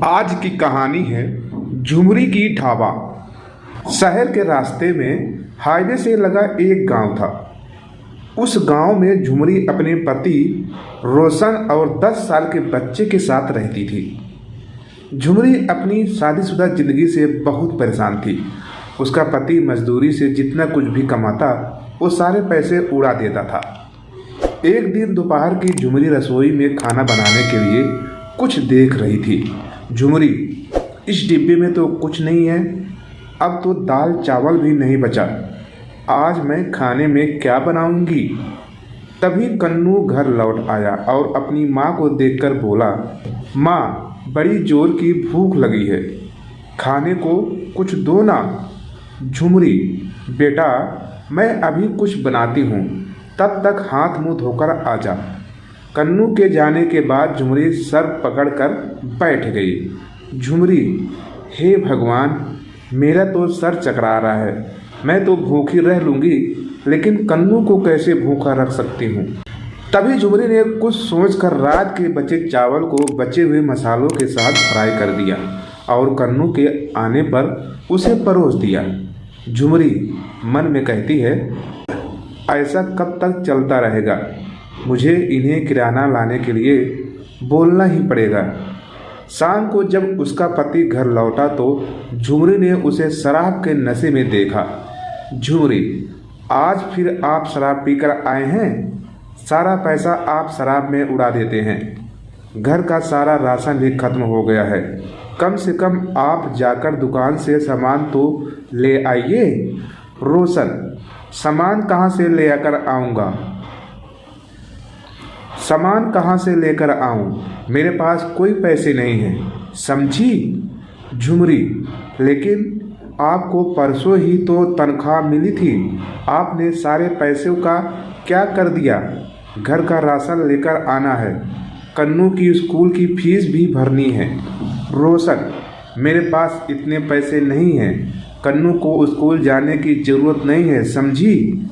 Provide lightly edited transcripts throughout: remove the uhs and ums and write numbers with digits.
आज की कहानी है झुमरी की ढाबा। शहर के रास्ते में हाईवे से लगा एक गांव था। उस गांव में झुमरी अपने पति रोशन और 10 साल के बच्चे के साथ रहती थी। झुमरी अपनी शादीशुदा जिंदगी से बहुत परेशान थी। उसका पति मजदूरी से जितना कुछ भी कमाता वो सारे पैसे उड़ा देता था। एक दिन दोपहर की झुमरी रसोई में खाना बनाने के लिए कुछ देख रही थी। झुमरी, इस डिब्बे में तो कुछ नहीं है, अब तो दाल चावल भी नहीं बचा, आज मैं खाने में क्या बनाऊंगी। तभी कन्नू घर लौट आया और अपनी माँ को देखकर बोला, माँ, बड़ी जोर की भूख लगी है, खाने को कुछ दो ना। झुमरी, बेटा मैं अभी कुछ बनाती हूँ, तब तक हाथ मुंह धोकर आ जा। कन्नू के जाने के बाद झुमरी सर पकड़कर बैठ गई। झुमरी, हे भगवान, मेरा तो सर चकरा रहा है, मैं तो भूखी रह लूँगी, लेकिन कन्नू को कैसे भूखा रख सकती हूँ। तभी झुमरी ने कुछ सोचकर रात के बचे चावल को बचे हुए मसालों के साथ फ्राई कर दिया और कन्नू के आने पर उसे परोस दिया। झुमरी मन में कहती है, ऐसा कब तक चलता रहेगा, मुझे इन्हें किराना लाने के लिए बोलना ही पड़ेगा। शाम को जब उसका पति घर लौटा तो झुमरी ने उसे शराब के नशे में देखा। झुमरी, आज फिर आप शराब पीकर आए हैं? सारा पैसा आप शराब में उड़ा देते हैं, घर का सारा राशन भी खत्म हो गया है, कम से कम आप जाकर दुकान से सामान तो ले आइए। रोशन, सामान कहाँ से ले आकर आऊँगा, सामान कहाँ से लेकर आऊँ, मेरे पास कोई पैसे नहीं हैं, समझी। झुमरी, लेकिन आपको परसों ही तो तनख्वाह मिली थी, आपने सारे पैसों का क्या कर दिया। घर का राशन लेकर आना है, कन्नू की स्कूल की फीस भी भरनी है। रोशन, मेरे पास इतने पैसे नहीं हैं, कन्नू को स्कूल जाने की ज़रूरत नहीं है, समझी।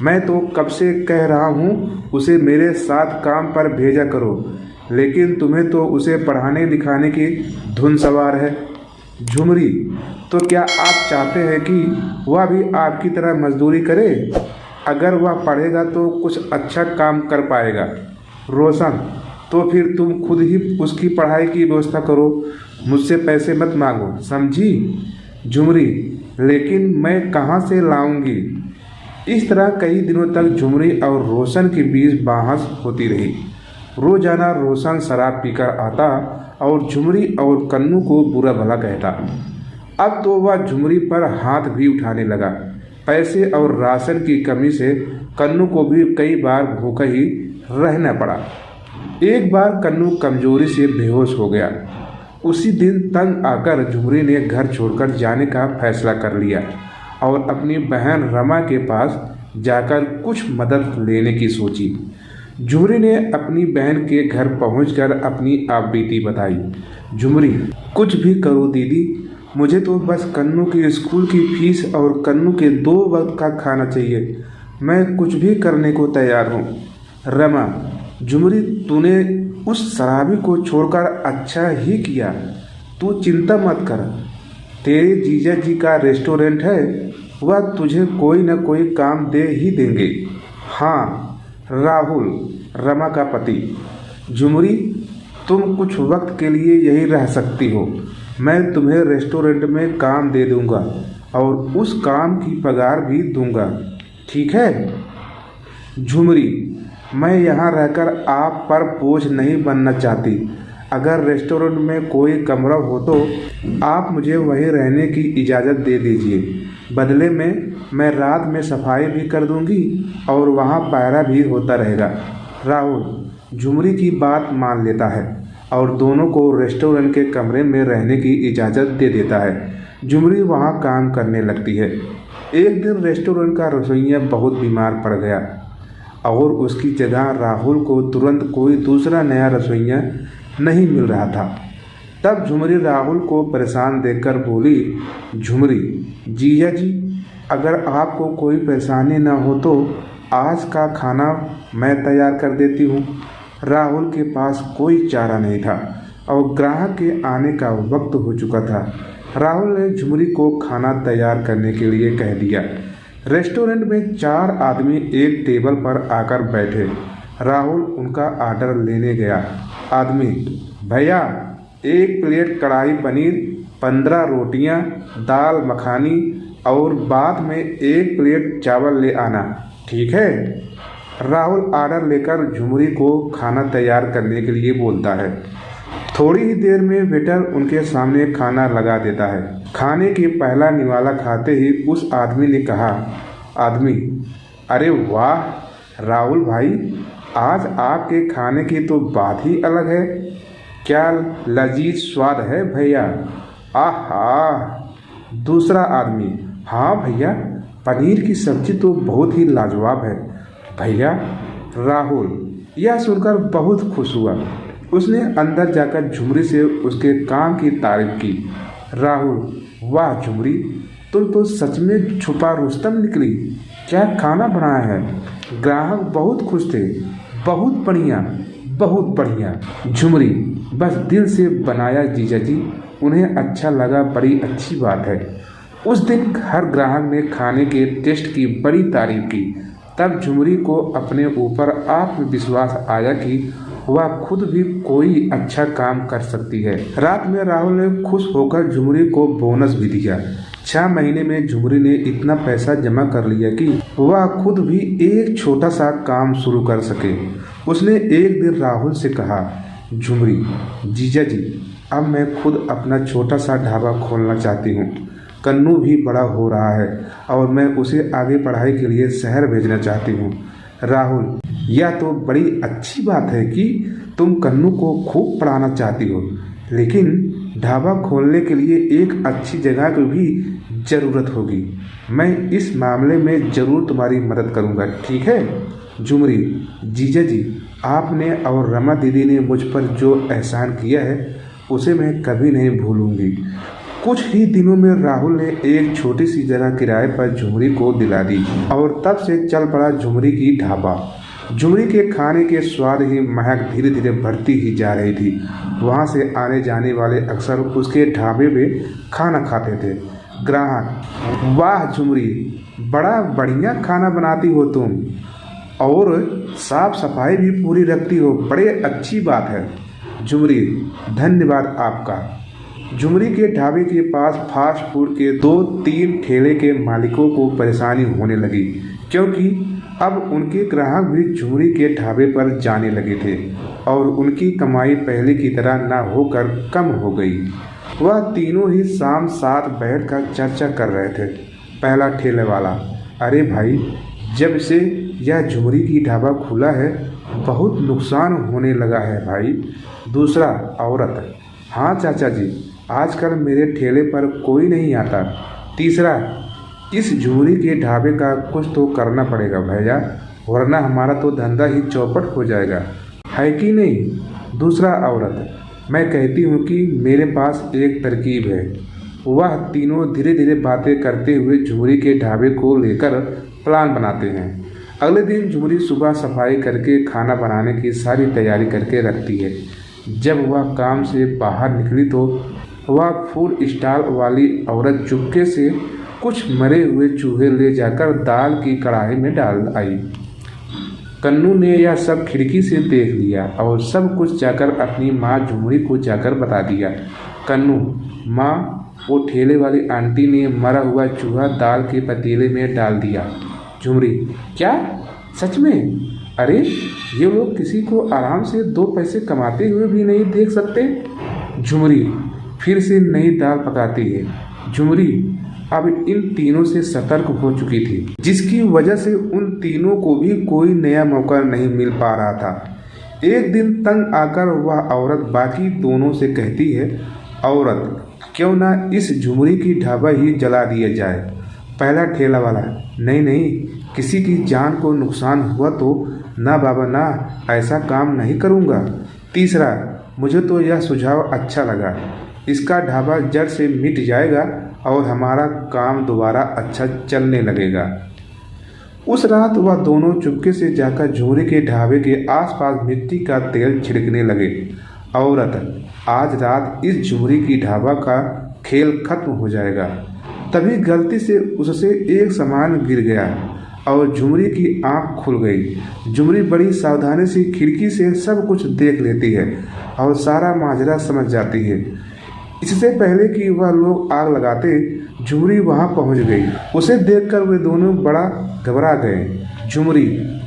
मैं तो कब से कह रहा हूँ उसे मेरे साथ काम पर भेजा करो, लेकिन तुम्हें तो उसे पढ़ाने लिखाने की धुन सवार है। झुमरी, तो क्या आप चाहते हैं कि वह भी आपकी तरह मजदूरी करे? अगर वह पढ़ेगा तो कुछ अच्छा काम कर पाएगा। रोशन, तो फिर तुम खुद ही उसकी पढ़ाई की व्यवस्था करो, मुझसे पैसे मत मांगो, समझी। झुमरी, लेकिन मैं कहाँ से लाऊंगी। इस तरह कई दिनों तक झुमरी और रोशन के बीच बहस होती रही। रोजाना रोशन शराब पीकर आता और झुमरी और कन्नू को बुरा भला कहता। अब तो वह झुमरी पर हाथ भी उठाने लगा। पैसे और राशन की कमी से कन्नू को भी कई बार भूखा ही रहना पड़ा। एक बार कन्नू कमजोरी से बेहोश हो गया। उसी दिन तंग आकर झुमरी ने घर छोड़कर जाने का फैसला कर लिया और अपनी बहन रमा के पास जाकर कुछ मदद लेने की सोची। झुमरी ने अपनी बहन के घर पहुंचकर अपनी आपबीती बताई। झुमरी, कुछ भी करो दीदी, मुझे तो बस कन्नू की स्कूल की फीस और कन्नू के 2 वक्त का खाना चाहिए, मैं कुछ भी करने को तैयार हूँ। रमा, झुमरी, तूने उस शराबी को छोड़कर अच्छा ही किया, तू चिंता मत कर, तेरे जीजा जी का रेस्टोरेंट है, वह तुझे कोई न कोई काम दे ही देंगे। हाँ, राहुल, रमा का पति। झुमरी, तुम कुछ वक्त के लिए यहीं रह सकती हो, मैं तुम्हें रेस्टोरेंट में काम दे दूंगा और उस काम की पगार भी दूंगा, ठीक है। झुमरी, मैं यहाँ रहकर आप पर बोझ नहीं बनना चाहती, अगर रेस्टोरेंट में कोई कमरा हो तो आप मुझे वहीं रहने की इजाज़त दे दीजिए, बदले में मैं रात में सफाई भी कर दूंगी और वहाँ पहरा भी होता रहेगा। राहुल झुमरी की बात मान लेता है और दोनों को रेस्टोरेंट के कमरे में रहने की इजाज़त दे देता है। झुमरी वहाँ काम करने लगती है। एक दिन रेस्टोरेंट का रसोइया बहुत बीमार पड़ गया और उसकी जगह राहुल को तुरंत कोई दूसरा नया रसोइया नहीं मिल रहा था। तब झुमरी राहुल को परेशान देखकर बोली, झुमरी, जीजा जी, अगर आपको कोई परेशानी न हो तो आज का खाना मैं तैयार कर देती हूँ। राहुल के पास कोई चारा नहीं था। और ग्राहक के आने का वक्त हो चुका था। राहुल ने झुमरी को खाना तैयार करने के लिए कह दिया। रेस्टोरेंट में 4 आदमी एक टेबल पर आकर बैठे। राहुल उनका ऑर्डर लेने गया। आदमी, भैया 1 प्लेट कढ़ाई पनीर, 15 रोटियां, दाल मखानी और बाद में 1 प्लेट चावल ले आना, ठीक है? राहुल ऑर्डर लेकर झुमरी को खाना तैयार करने के लिए बोलता है। थोड़ी ही देर में वेटर उनके सामने खाना लगा देता है। खाने के पहला निवाला खाते ही उस आदमी ने कहा, आदमी, अरे वाह राहुल भाई, आज आपके खाने की तो बात ही अलग है। क्या लजीज स्वाद है भैया। आहा। दूसरा आदमी, हाँ भैया, पनीर की सब्जी तो बहुत ही लाजवाब है भैया। राहुल यह सुनकर बहुत खुश हुआ। उसने अंदर जाकर झुमरी से उसके काम की तारीफ की। राहुल, वाह झुमरी, तुम तो सच में छुपा रुस्तम निकली। क्या खाना बनाया है। ग्राहक बहुत खुश थे। बहुत बढ़िया, बहुत बढ़िया। झुमरी, बस दिल से बनाया जीजा जी, उन्हें अच्छा लगा, बड़ी अच्छी बात है। उस दिन हर ग्राहक ने खाने के टेस्ट की बड़ी तारीफ की। तब झुमरी को अपने ऊपर आत्मविश्वास आया कि वह खुद भी कोई अच्छा काम कर सकती है। रात में राहुल ने खुश होकर झुमरी को बोनस भी दिया। 6 महीने में झुमरी ने इतना पैसा जमा कर लिया कि वह खुद भी एक छोटा सा काम शुरू कर सके। उसने एक दिन राहुल से कहा, झुमरी, जीजा जी, अब मैं खुद अपना छोटा सा ढाबा खोलना चाहती हूँ। कन्नू भी बड़ा हो रहा है और मैं उसे आगे पढ़ाई के लिए शहर भेजना चाहती हूँ। राहुल, यह तो बड़ी अच्छी बात है कि तुम कन्नू को खूब पढ़ाना चाहती हो, लेकिन ढाबा खोलने के लिए एक अच्छी जगह की भी ज़रूरत होगी। मैं इस मामले में ज़रूर तुम्हारी मदद करूँगा, ठीक है? झुमरी, जीजा जी, आपने और रमा दीदी ने मुझ पर जो एहसान किया है उसे मैं कभी नहीं भूलूंगी। कुछ ही दिनों में राहुल ने एक छोटी सी जगह किराए पर झुमरी को दिला दी और तब से चल पड़ा झुमरी की ढाबा। झुमरी के खाने के स्वाद ही महक धीरे धीरे बढ़ती ही जा रही थी। वहाँ से आने जाने वाले अक्सर उसके ढाबे में खाना खाते थे। ग्राहक, वाह झुमरी, बड़ा बढ़िया खाना बनाती हो तुम और साफ सफाई भी पूरी रखती हो, बड़े अच्छी बात है। झुमरी, धन्यवाद आपका। झुमरी के ढाबे के पास फास्ट फूड के 2-3 ठेले के मालिकों को परेशानी होने लगी, क्योंकि अब उनके ग्राहक भी झुमरी के ढाबे पर जाने लगे थे और उनकी कमाई पहले की तरह न होकर कम हो गई। वह तीनों ही शाम साथ बैठकर चर्चा कर रहे थे। पहला ठेले वाला, अरे भाई, जब से यह झुमरी की ढाबा खुला है बहुत नुकसान होने लगा है भाई। दूसरा औरत, हाँ चाचा जी, आजकल मेरे ठेले पर कोई नहीं आता। तीसरा, इस झुमरी के ढाबे का कुछ तो करना पड़ेगा भैया, वरना हमारा तो धंधा ही चौपट हो जाएगा, है कि नहीं? दूसरा औरत, मैं कहती हूँ कि मेरे पास एक तरकीब है। वह तीनों धीरे धीरे बातें करते हुए झुमरी के ढाबे को लेकर प्लान बनाते हैं। अगले दिन झुमरी सुबह सफाई करके खाना बनाने की सारी तैयारी करके रखती है। जब वह काम से बाहर निकली तो वह फूड स्टॉल वाली औरत चुपके से कुछ मरे हुए चूहे ले जाकर दाल की कढ़ाई में डाल आई। कन्नू ने यह सब खिड़की से देख लिया और सब कुछ जाकर अपनी माँ झुमरी को जाकर बता दिया। कन्नू, माँ, वो ठेले वाली आंटी ने मरा हुआ चूहा दाल के पतीले में डाल दिया। झुमरी, क्या? सच में? अरे ये लोग किसी को आराम से 2 पैसे कमाते हुए भी नहीं देख सकते। झुमरी फिर से नई दाल पकाती है। झुमरी अब इन तीनों से सतर्क हो चुकी थी, जिसकी वजह से उन तीनों को भी कोई नया मौका नहीं मिल पा रहा था। एक दिन तंग आकर वह औरत बाकी दोनों से कहती है, औरत, क्यों ना इस झुमरी की ढाबा ही जला दिया जाए। पहला ठेला वाला, नहीं नहीं, किसी की जान को नुकसान हुआ तो ना बाबा ना, ऐसा काम नहीं करूँगा। तीसरा, मुझे तो यह सुझाव अच्छा लगा, इसका ढाबा जड़ से मिट जाएगा और हमारा काम दोबारा अच्छा चलने लगेगा। उस रात वह दोनों चुपके से जाकर झुमरी के ढाबे के आसपास मिट्टी का तेल छिड़कने लगे औरत, आज रात इस झुमरी की ढाबा का खेल खत्म हो जाएगा। तभी गलती से उससे एक सामान गिर गया और झुमरी की आंख खुल गई। झुमरी बड़ी सावधानी से खिड़की से सब कुछ देख लेती है और सारा माजरा समझ जाती है। इससे पहले कि वह लोग आग लगाते, झुमरी वहां पहुंच गई। उसे देखकर वे दोनों बड़ा घबरा गए। झुमरी,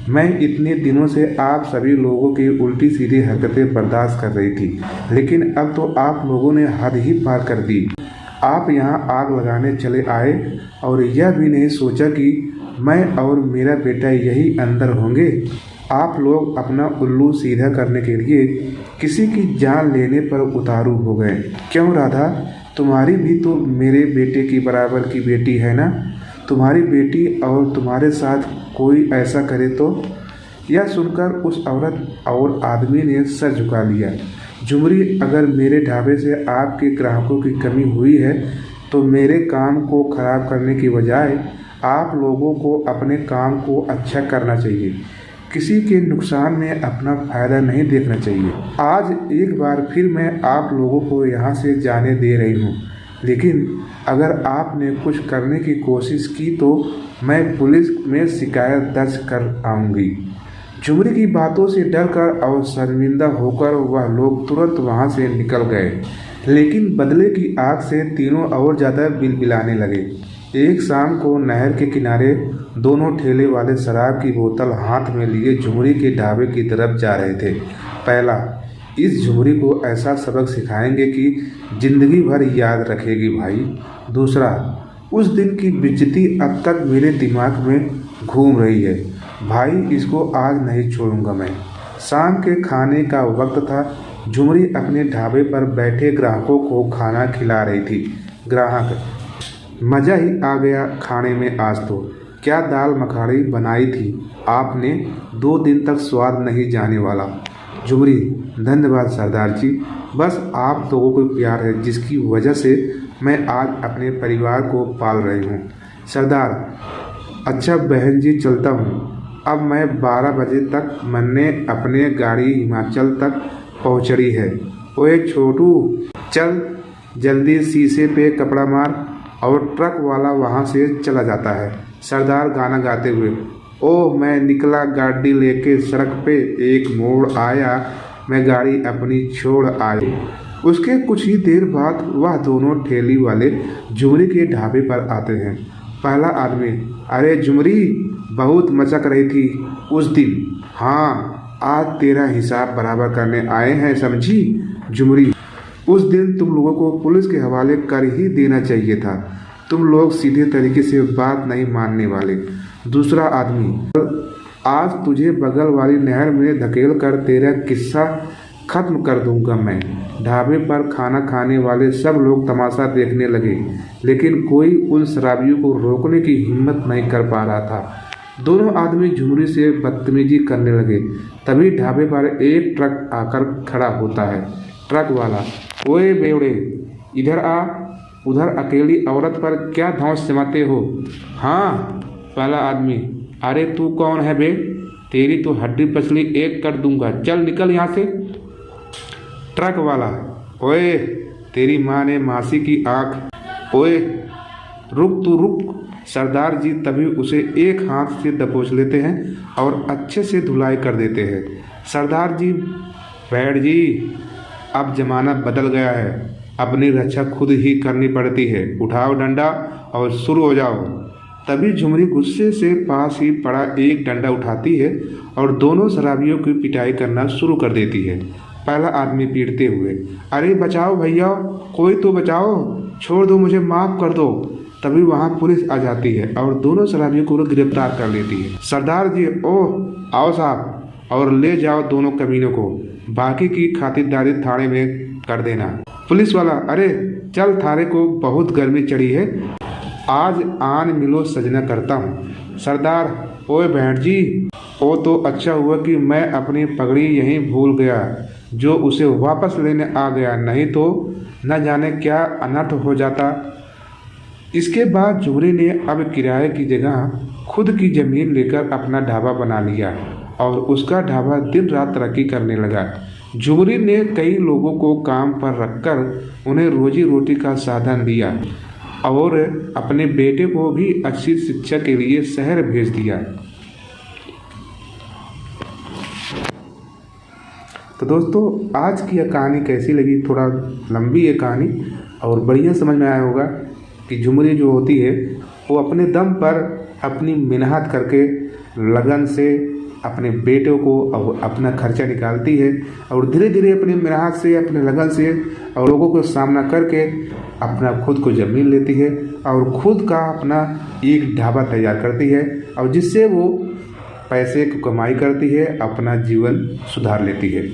मैं इतने दिनों से आप सभी लोगों की उल्टी सीधी हरकतें बर्दाश्त कर रही थी, लेकिन अब तो आप लोगों ने हद ही पार कर दी। आप यहाँ आग लगाने चले आए और यह भी नहीं सोचा कि मैं और मेरा बेटा यही अंदर होंगे। आप लोग अपना उल्लू सीधा करने के लिए किसी की जान लेने पर उतारू हो गए। क्यों राधा, तुम्हारी भी तो मेरे बेटे की बराबर की बेटी है ना? तुम्हारी बेटी और तुम्हारे साथ कोई ऐसा करे तो? यह सुनकर उस औरत और आदमी ने सर झुका लिया। झुमरी, अगर मेरे ढाबे से आपके ग्राहकों की कमी हुई है तो मेरे काम को खराब करने की बजाय आप लोगों को अपने काम को अच्छा करना चाहिए। किसी के नुकसान में अपना फायदा नहीं देखना चाहिए। आज एक बार फिर मैं आप लोगों को यहाँ से जाने दे रही हूँ, लेकिन अगर आपने कुछ करने की कोशिश की तो मैं पुलिस में शिकायत दर्ज कर आऊँगी। झुमरी की बातों से डरकर और शर्मिंदा होकर वह लोग तुरंत वहाँ से निकल गए, लेकिन बदले की आग से तीनों और ज़्यादा बिलबिलाने लगे। एक शाम को नहर के किनारे दोनों ठेले वाले शराब की बोतल हाथ में लिए झुमरी के ढाबे की तरफ जा रहे थे। पहला, इस झुमरी को ऐसा सबक सिखाएंगे कि जिंदगी भर याद रखेगी भाई। दूसरा, उस दिन की बेइज्जती अब तक मेरे दिमाग में घूम रही है भाई, इसको आज नहीं छोड़ूंगा मैं। शाम के खाने का वक्त था। झुमरी अपने ढाबे पर बैठे ग्राहकों को खाना खिला रही थी। ग्राहक, मज़ा ही आ गया खाने में आज तो। क्या दाल मखनी बनाई थी आपने, 2 दिन तक स्वाद नहीं जाने वाला। झुमरी, धन्यवाद सरदार जी, बस आप लोगों को प्यार है जिसकी वजह से मैं आज अपने परिवार को पाल रही हूँ। सरदार, अच्छा बहन जी, चलता हूँ। अब मैं 12 बजे तक मैंने अपने गाड़ी हिमाचल तक पहुँच रही है। ओए छोटू, चल जल्दी शीशे पे कपड़ा मार। और ट्रक वाला वहाँ से चला जाता है। सरदार गाना गाते हुए, ओह मैं निकला गाड़ी लेके सड़क पे, एक मोड़ आया मैं गाड़ी अपनी छोड़ आई। उसके कुछ ही देर बाद वह दोनों ठेली वाले झुमरी के ढाबे पर आते हैं। पहला आदमी, अरे झुमरी, बहुत मचक रही थी उस दिन। हाँ, आज तेरा हिसाब बराबर करने आए हैं, समझी। झुमरी, उस दिन तुम लोगों को पुलिस के हवाले कर ही देना चाहिए था। तुम लोग सीधे तरीके से बात नहीं मानने वाले। दूसरा आदमी, आज तुझे बगल वाली नहर में धकेल कर तेरा किस्सा खत्म कर दूंगा मैं। ढाबे पर खाना खाने वाले सब लोग तमाशा देखने लगे, लेकिन कोई उन शराबियों को रोकने की हिम्मत नहीं कर पा रहा था। दोनों आदमी झुमरी से बदतमीजी करने लगे। तभी ढाबे पर एक ट्रक आकर खड़ा होता है। ट्रक वाला, ओए बेवड़े, इधर आ, उधर अकेली औरत पर क्या धौंस जमाते हो। हाँ। पहला आदमी, अरे तू कौन है बे, तेरी तो हड्डी पसली एक कर दूंगा, चल निकल यहाँ से। ट्रक वाला, ओए तेरी माँ ने मासी की आँख। ओए रुक, तू रुक। सरदार जी तभी उसे एक हाथ से दबोच लेते हैं और अच्छे से धुलाई कर देते हैं। सरदार जी, बैठ जी, अब जमाना बदल गया है, अपनी रक्षा खुद ही करनी पड़ती है। उठाओ डंडा और शुरू हो जाओ। तभी झुमरी गुस्से से पास ही पड़ा एक डंडा उठाती है और दोनों शराबियों की पिटाई करना शुरू कर देती है। पहला आदमी पीटते हुए, अरे बचाओ भैया, कोई तो बचाओ, छोड़ दो, मुझे माफ़ कर दो। तभी वहाँ पुलिस आ जाती है और दोनों शराबियों को गिरफ्तार कर लेती है। सरदार जी, ओह आओ साहब, और ले जाओ दोनों कमीनों को, बाकी की खातिरदारी थाने में कर देना। पुलिस वाला, अरे चल, थाने को बहुत गर्मी चढ़ी है, आज आन मिलो सजना करता हूँ। सरदार, ओए बहन जी, वो तो अच्छा हुआ कि मैं अपनी पगड़ी यहीं भूल गया, जो उसे वापस लेने आ गया, नहीं तो न जाने क्या अनर्थ हो जाता। इसके बाद झुमरी ने अब किराए की जगह खुद की ज़मीन लेकर अपना ढाबा बना लिया और उसका ढाबा दिन रात तरक्की करने लगा। झुमरी ने कई लोगों को काम पर रखकर उन्हें रोजी रोटी का साधन दिया और अपने बेटे को भी अच्छी शिक्षा के लिए शहर भेज दिया। तो दोस्तों, आज की यह कहानी कैसी लगी? थोड़ा लंबी है कहानी और बढ़िया समझ में आया होगा कि झुमरी जो होती है वो अपने दम पर अपनी मेहनत करके लगन से अपने बेटों को और अपना खर्चा निकालती है और धीरे धीरे अपनी मेहनत से, अपने लगन से और लोगों को सामना करके अपना खुद को ज़मीन लेती है और खुद का अपना एक ढाबा तैयार करती है और जिससे वो पैसे की कमाई करती है, अपना जीवन सुधार लेती है।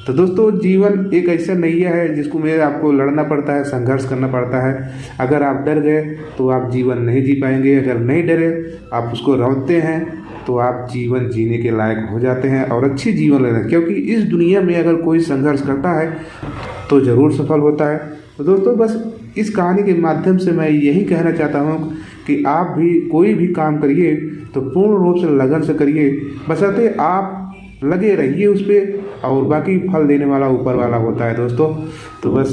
तो दोस्तों, जीवन एक ऐसा नैया है जिसको में आपको लड़ना पड़ता है, संघर्ष करना पड़ता है। अगर आप डर गए तो आप जीवन नहीं जी पाएंगे, अगर नहीं डरे आप उसको रौंदते हैं तो आप जीवन जीने के लायक हो जाते हैं और अच्छी जीवन लेते हैं। क्योंकि इस दुनिया में अगर कोई संघर्ष करता है तो ज़रूर सफल होता है। तो दोस्तों, बस इस कहानी के माध्यम से मैं यही कहना चाहता हूँ कि आप भी कोई भी काम करिए तो पूर्ण रूप से लगन से करिए, बशर्ते आप लगे रहिए उस पर और बाकी फल देने वाला ऊपर वाला होता है दोस्तों। तो बस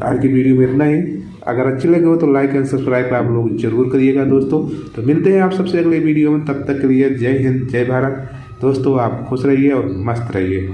आज की वीडियो में इतना ही। अगर अच्छी लगे हो तो लाइक एंड सब्सक्राइब आप लोग जरूर करिएगा दोस्तों। तो मिलते हैं आप सबसे अगले वीडियो में, तब तक के लिए जय हिंद, जय भारत। दोस्तों, आप खुश रहिए और मस्त रहिए।